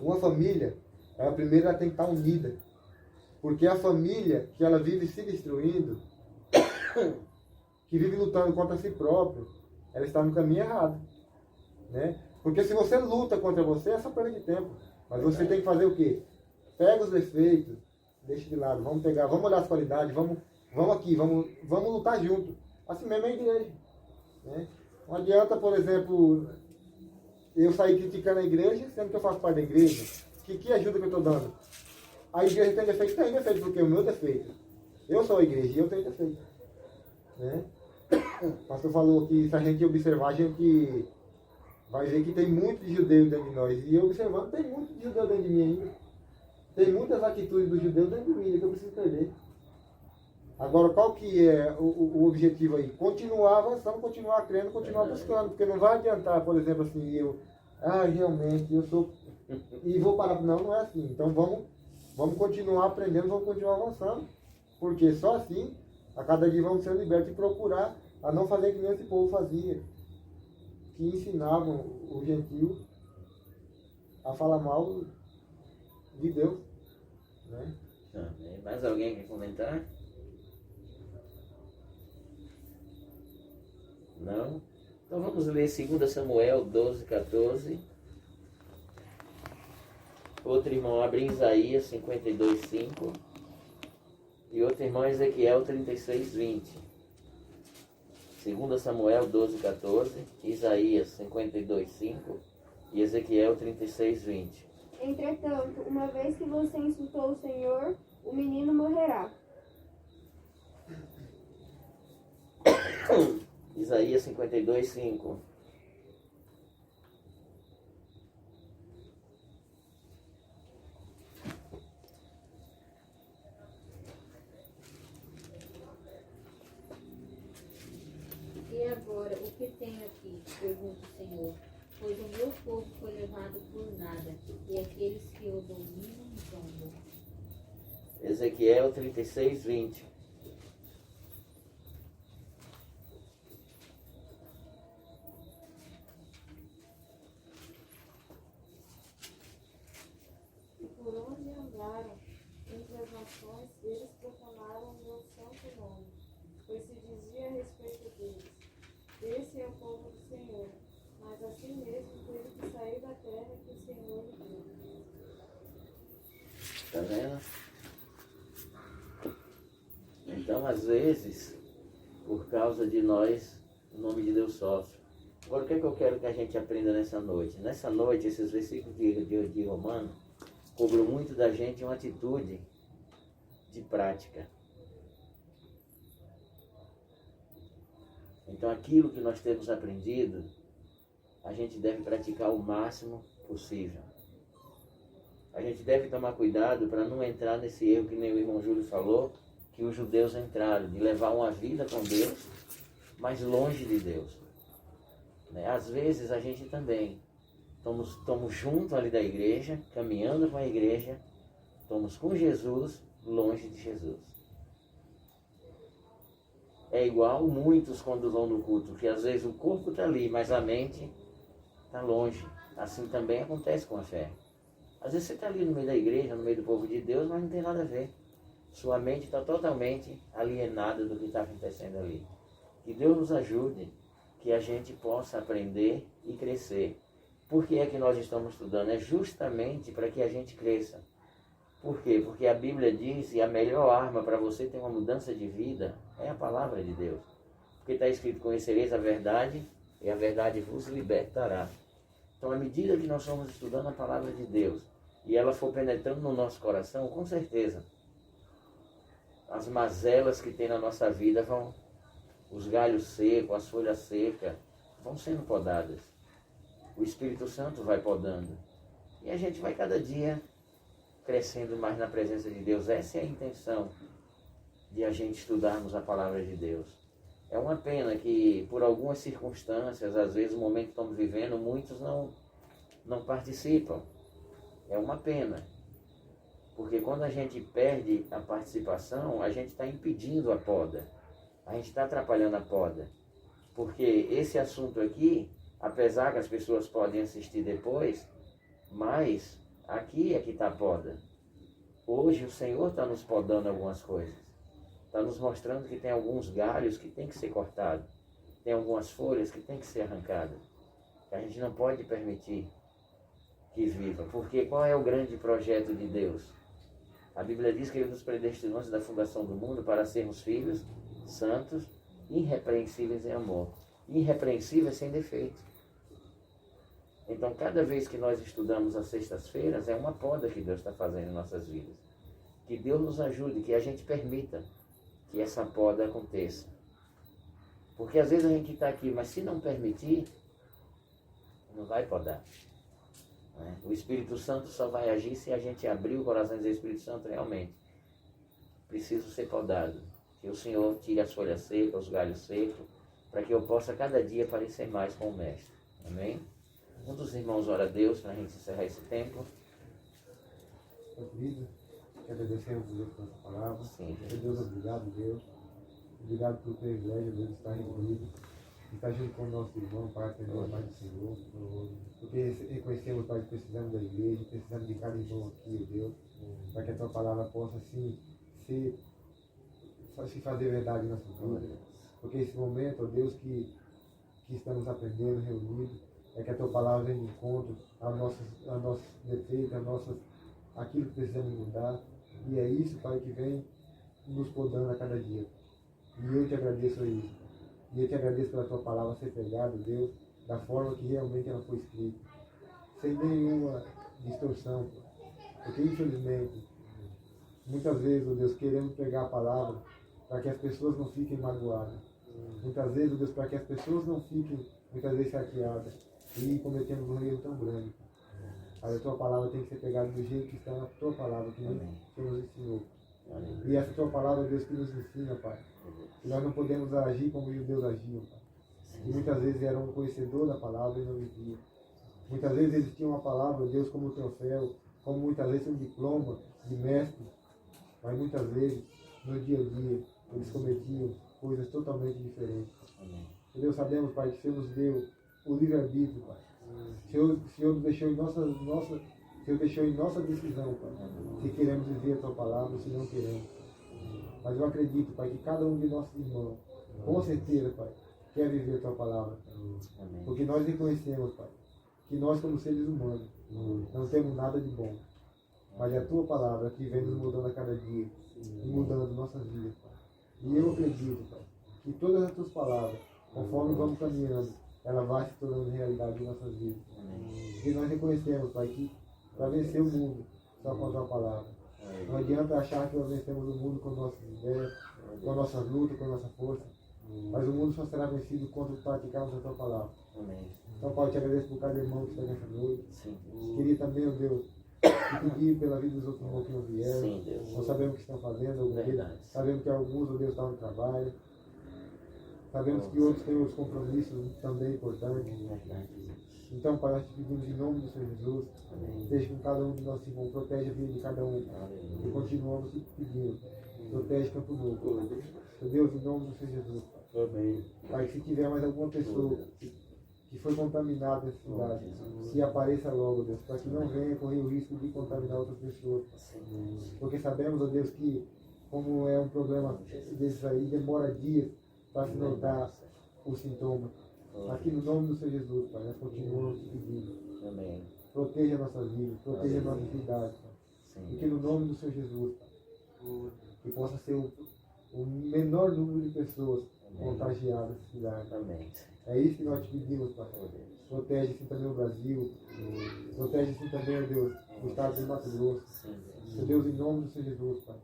Uma família, ela primeiro ela tem que estar unida. Porque a família que ela vive se destruindo, que vive lutando contra si própria, ela está no caminho errado. Né? Porque se você luta contra você, é só perda de tempo. Mas você tem que fazer o quê? Pega os defeitos, deixa de lado, vamos olhar as qualidades, vamos lutar junto. Assim mesmo é a igreja. Né? Não adianta, por exemplo, eu sair criticando a igreja, sendo que eu faço parte da igreja. Que ajuda que eu estou dando? A igreja tem defeito? Tem defeito, porque é o meu defeito. Eu sou a igreja e eu tenho defeito. Né? O pastor falou que se a gente observar, a gente vai ver que tem muito de judeu dentro de nós. E eu observando, tem muito de judeu dentro de mim ainda. Tem muitas atitudes dos judeus dentro do mídia que eu preciso perder. Agora, qual que é o objetivo aí? Continuar avançando, continuar crendo, continuar buscando. Porque não vai adiantar, por exemplo, assim, realmente, eu sou... E vou parar. Não, não é assim. Então vamos continuar aprendendo, vamos continuar avançando. Porque só assim, a cada dia vamos ser libertos e procurar a não fazer que nem esse povo fazia. Que ensinavam o gentio a falar mal de Deus. Né? Amém. Mais alguém quer comentar? Não? Então vamos ler 2 Samuel 12, 14. Outro irmão abre em Isaías 52, 5. E outro irmão Ezequiel 36, 20. 2 Samuel 12, 14. Isaías 52, 5. E Ezequiel 36, 20. Entretanto, uma vez que você insultou o Senhor, o menino morrerá. Isaías 52, 5. E agora, o que tenho aqui? Pergunta o Senhor. Pois o meu povo foi levado por nada, e aqueles que o dominam zombam. Ezequiel 36, 20. E por onde andaram entre as nações, eles proclamaram o meu santo nome, pois se dizia a respeito deles: esse é o povo do Senhor, mas assim mesmo teve que sair da terra que o Senhor lhe deu. Está vendo? Então, às vezes, por causa de nós, o nome de Deus sofre. Agora, o que é que eu quero que a gente aprenda nessa noite? Nessa noite, esses versículos de Romano cobram muito da gente uma atitude de prática. Então, aquilo que nós temos aprendido, a gente deve praticar o máximo possível. A gente deve tomar cuidado para não entrar nesse erro que nem o irmão Júlio falou, que os judeus entraram, de levar uma vida com Deus, mas longe de Deus. Às vezes a gente também estamos junto ali da igreja, caminhando com a igreja, estamos com Jesus, longe de Jesus. É igual muitos quando vão no culto, que às vezes o corpo está ali, mas a mente está longe. Assim também acontece com a fé. Às vezes você está ali no meio da igreja, no meio do povo de Deus, mas não tem nada a ver. Sua mente está totalmente alienada do que está acontecendo ali. Que Deus nos ajude, que a gente possa aprender e crescer. Por que é que nós estamos estudando? É justamente para que a gente cresça. Por quê? Porque a Bíblia diz que a melhor arma para você ter uma mudança de vida é a palavra de Deus. Porque está escrito: conhecereis a verdade e a verdade vos libertará. Então, à medida que nós estamos estudando a palavra de Deus e ela for penetrando no nosso coração, com certeza, as mazelas que tem na nossa vida vão, os galhos secos, as folhas secas, vão sendo podadas. O Espírito Santo vai podando. E a gente vai cada dia crescendo mais na presença de Deus. Essa é a intenção de a gente estudarmos a palavra de Deus. É uma pena que, por algumas circunstâncias, às vezes o momento que estamos vivendo, muitos não participam. É uma pena. Porque quando a gente perde a participação, a gente está impedindo a poda. A gente está atrapalhando a poda. Porque esse assunto aqui, apesar que as pessoas podem assistir depois, mas aqui é que está a poda. Hoje o Senhor está nos podando algumas coisas. Está nos mostrando que tem alguns galhos que tem que ser cortados. Tem algumas folhas que tem que ser arrancadas. Que a gente não pode permitir que viva. Porque qual é o grande projeto de Deus? A Bíblia diz que Ele nos predestinou antes da fundação do mundo para sermos filhos santos, irrepreensíveis em amor. Irrepreensíveis sem defeito. Então, cada vez que nós estudamos as sextas-feiras, é uma poda que Deus está fazendo em nossas vidas. Que Deus nos ajude, que a gente permita que essa poda aconteça. Porque às vezes a gente está aqui, mas se não permitir, não vai podar. né? O Espírito Santo só vai agir se a gente abrir o coração e dizer: Espírito Santo, realmente, preciso ser podado. Que o Senhor tire as folhas secas, os galhos secos, para que eu possa cada dia parecer mais com o Mestre. Amém? Um dos irmãos ora a Deus para a gente encerrar esse tempo. Querido, te agradecemos, Deus, por essa palavra. Sim. Deus, obrigado, Deus. Obrigado pelo privilégio, Deus, de estar reunido. De estar junto com o nosso irmão, Pai, aprender a paz do Senhor. Porque reconhecemos, Pai, que precisamos da igreja, precisamos de cada irmão aqui, Deus, para que a tua palavra possa, assim, se fazer verdade em nossa vida. Porque esse momento, ó Deus, que estamos aprendendo, reunidos, é que a tua palavra venha de encontro aos nossos defeitos, aquilo que precisamos mudar. E é isso, Pai, que vem nos podando a cada dia. E eu te agradeço a isso. E eu te agradeço pela tua palavra ser pregada, Deus, da forma que realmente ela foi escrita. Sem nenhuma distorção. Porque, infelizmente, muitas vezes, ó Deus, queremos pregar a palavra para que as pessoas não fiquem magoadas. Muitas vezes, ó Deus, para que as pessoas não fiquem, muitas vezes, chateadas. E cometemos um erro tão grande. A tua palavra tem que ser pegada do jeito que está na tua palavra, que nos ensinou. E essa tua palavra, Deus, que nos ensina, Pai. Que nós não podemos agir como os judeus agiam, Pai. E muitas vezes eram um conhecedor da palavra e não viviam. Muitas vezes eles tinham a palavra, Deus, como troféu, como muitas vezes um diploma de mestre. Mas muitas vezes, no dia a dia, eles cometiam coisas totalmente diferentes. E Deus, sabemos, Pai, que o Senhor nos deu o livre-arbítrio, Pai. O Senhor deixou em nossa decisão, Pai, se queremos viver a tua palavra ou se não queremos. Mas eu acredito, Pai, que cada um de nossos irmãos, com certeza, Pai, quer viver a tua palavra. Porque nós reconhecemos, Pai, que nós, como seres humanos, não temos nada de bom. Mas é a tua palavra que vem nos mudando a cada dia e mudando nossas vidas, Pai. E eu acredito, Pai, que todas as tuas palavras, conforme vamos caminhando, ela vai se tornando realidade em nossas vidas. E nós reconhecemos, Pai, que para vencer o mundo, só com a tua palavra. Não adianta achar que nós vencemos o mundo com nossas ideias, com nossas lutas, com nossa força. Mas o mundo só será vencido quando praticarmos a tua palavra. Então, Pai, eu te agradeço por cada irmão que está nessa noite. Queria também, ó Deus, te pedir pela vida dos outros irmãos que não vieram. Nós sabemos o que estão fazendo, alguns deles. Sabemos que alguns, ó Deus, estão no trabalho. Sabemos que outros têm outros compromissos também importantes. Então, Pai, nós te pedimos em nome do Senhor Jesus, esteja com cada um de nossos irmãos, protege a vida de cada um. E continuamos te pedindo, protege Campo Novo. Meu Deus, em nome do Senhor Jesus, Pai. Pai, se tiver mais alguma pessoa que foi contaminada nessa cidade, se apareça logo, Deus, para que não venha correr o risco de contaminar outras pessoas. Porque sabemos, ó Deus, que como é um problema desses aí, demora dias para se notar os sintomas. Aqui no nome do Senhor Jesus, Pai, nós continuamos te pedindo. Amém. Proteja a nossa vida, proteja a nossa cidade, Pai. E que no nome do Senhor Jesus, Pai, que possa ser o menor número de pessoas contagiadas nessa cidade. Amém. É isso que nós te pedimos, Pai. Protege assim também o Brasil. Protege assim também, ó Deus, o estado de Mato Grosso. Meu Deus, em nome do Senhor Jesus, Pai.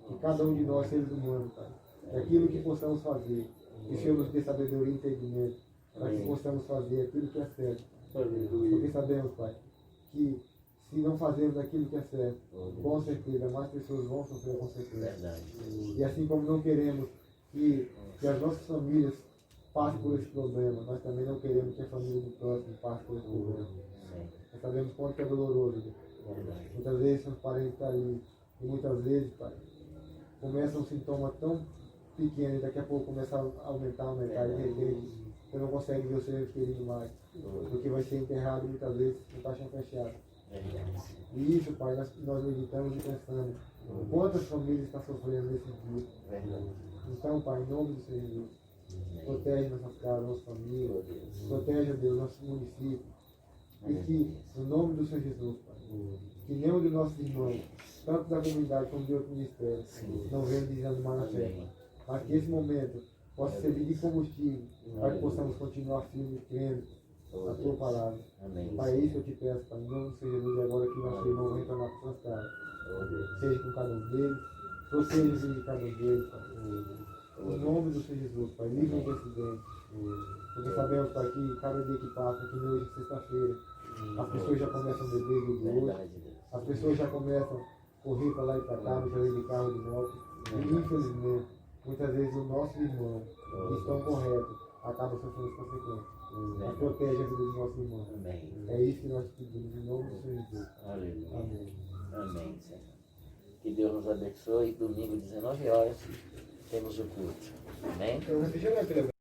Que cada um de nós, seres humanos, Pai, que aquilo que possamos fazer, que o Senhor nos dê sabedoria e entendimento, para que possamos fazer aquilo que é certo. Porque sabemos, Pai, que se não fazermos aquilo que é certo, com certeza mais pessoas vão sofrer consequências. E assim como não queremos que as nossas famílias passem por esse problema, nós também não queremos que a família do próximo passe por esse problema. Nós sabemos quanto é doloroso. Muitas vezes os parentes estão ali, e muitas vezes, Pai, começa um sintoma tão pequeno e daqui a pouco começa a aumentar, e de repente você não consegue ver o seu querido mais, porque vai ser enterrado muitas vezes com caixão fechado. E isso, Pai, nós meditamos e pensamos quantas famílias estão sofrendo nesse dia. Então, Pai, em nome do Senhor Jesus, protege nossas casas, nossa família, protege, Deus, nosso município. E que, no nome do Senhor Jesus, Pai, que nenhum de nossos irmãos, tanto da comunidade como de outro ministério, não venha desanimar na fé. Mas que esse momento possa servir de combustível para que possamos continuar firmes e crendo na tua palavra. Pai, é isso que eu te peço, Pai, em nome do Senhor Jesus, agora que nosso irmão vai retornar para suas casas. Seja com cada um deles, proteja de cada um deles, Pai. Em nome do Senhor Jesus, Pai, livre do acidente. Porque sabemos, Pai, que cada dia que passa, que nem hoje é sexta-feira, as pessoas já começam a beber de hoje, Verdade, Deus. as pessoas já começam a correr para lá e para cá, muitas vezes de carro, de moto. E infelizmente, muitas vezes o nosso irmão, que estão corretos, acaba sofrendo as consequências. Mas protege a vida do nosso irmão. Amém. É isso que nós pedimos em nome do Senhor Jesus. Aleluia. Amém. Amém, Senhor. Que Deus nos abençoe. Domingo, 19 horas, temos o culto. Amém? Então, refrigerante,